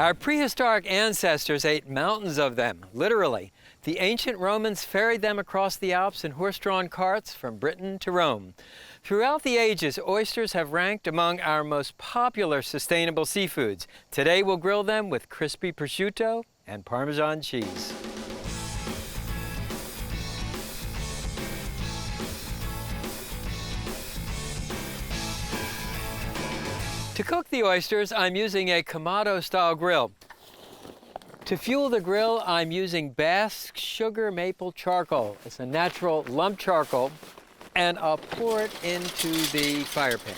Our prehistoric ancestors ate mountains of them, literally. The ancient Romans ferried them across the Alps in horse-drawn carts from Britain to Rome. Throughout the ages, oysters have ranked among our most popular sustainable seafoods. Today we'll grill them with crispy prosciutto and Parmesan cheese. To cook the oysters, I'm using a Kamado-style grill. To fuel the grill, I'm using Basques Sugar Maple Charcoal. It's a natural lump charcoal, and I'll pour it into the fire pan.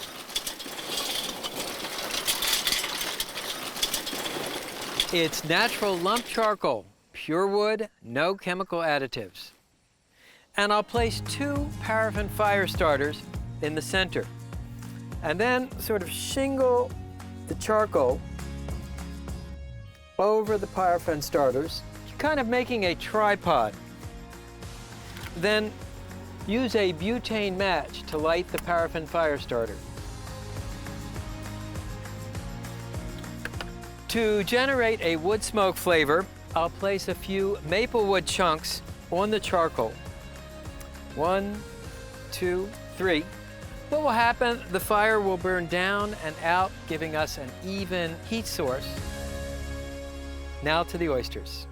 It's natural lump charcoal, pure wood, no chemical additives. And I'll place 2 paraffin fire starters in the center, and then sort of shingle the charcoal over the paraffin starters, kind of making a tripod. Then use a butane match to light the paraffin fire starter. To generate a wood smoke flavor, I'll place a few maple wood chunks on the charcoal. 1, 2, 3. What will happen? The fire will burn down and out, giving us an even heat source. Now to the oysters.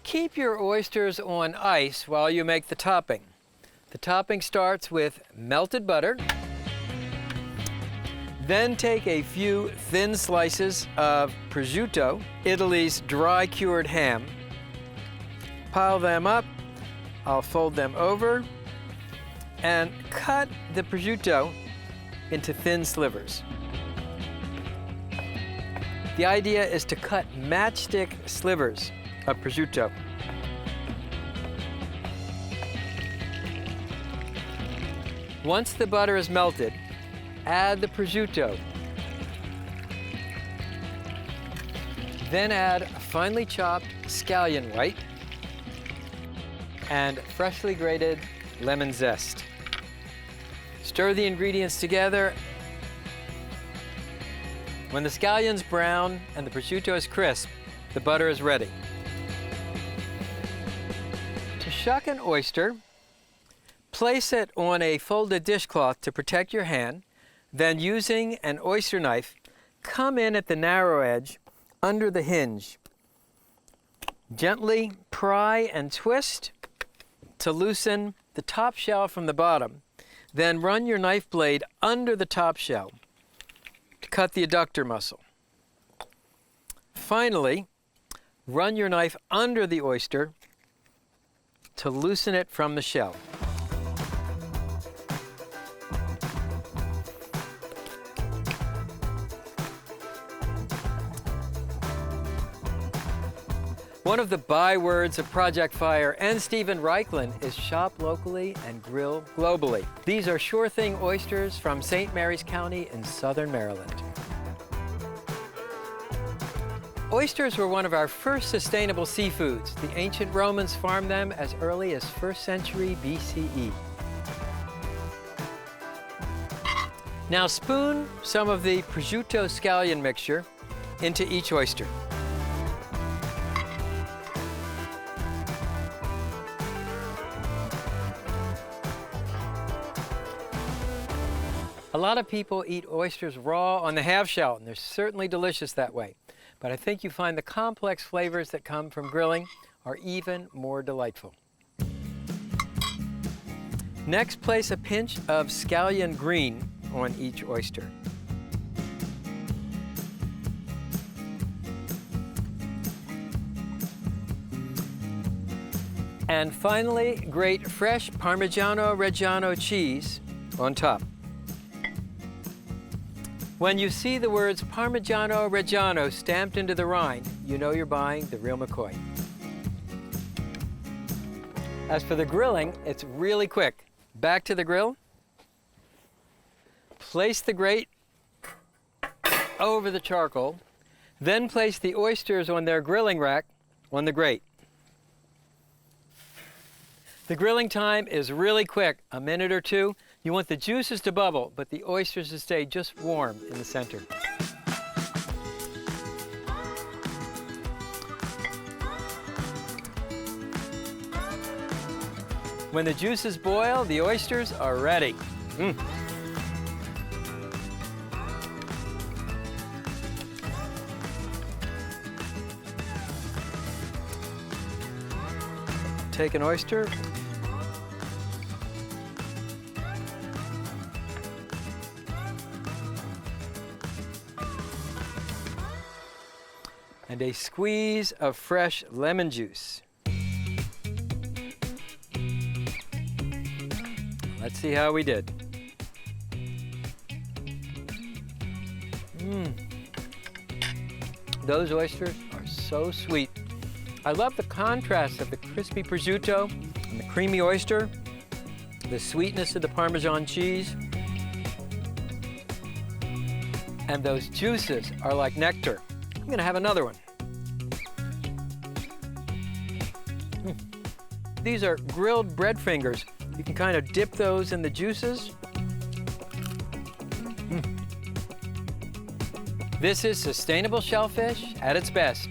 Keep your oysters on ice while you make the topping. The topping starts with melted butter. Then take a few thin slices of prosciutto, Italy's dry cured ham. Pile them up. I'll fold them over and cut the prosciutto into thin slivers. The idea is to cut matchstick slivers of prosciutto. Once the butter is melted, add the prosciutto. Then add finely chopped scallion white and freshly grated lemon zest. Stir the ingredients together. When the scallions brown and the prosciutto is crisp, the butter is ready. To shuck an oyster, place it on a folded dishcloth to protect your hand. Then, using an oyster knife, come in at the narrow edge under the hinge. Gently pry and twist to loosen the top shell from the bottom. Then run your knife blade under the top shell to cut the adductor muscle. Finally, run your knife under the oyster to loosen it from the shell. One of the bywords of Project Fire and Steven Raichlen is shop locally and grill globally. These are sure thing oysters from St. Mary's County in southern Maryland. Oysters were one of our first sustainable seafoods. The ancient Romans farmed them as early as 1st century BCE. Now spoon some of the prosciutto scallion mixture into each oyster. A lot of people eat oysters raw on the half shell, and they're certainly delicious that way. But I think you find the complex flavors that come from grilling are even more delightful. Next, place a pinch of scallion green on each oyster. And finally, grate fresh Parmigiano Reggiano cheese on top. When you see the words Parmigiano Reggiano stamped into the rind, you know you're buying the real McCoy. As for the grilling, it's really quick. Back to the grill. Place the grate over the charcoal. Then place the oysters on their grilling rack on the grate. The grilling time is really quick, a minute or 2. You want the juices to bubble, but the oysters to stay just warm in the center. When the juices boil, the oysters are ready. Take an oyster. And a squeeze of fresh lemon juice. Let's see how we did. Those oysters are so sweet. I love the contrast of the crispy prosciutto and the creamy oyster, the sweetness of the Parmesan cheese, and those juices are like nectar. I'm gonna have another one. These are grilled bread fingers. You can kind of dip those in the juices. This is sustainable shellfish at its best.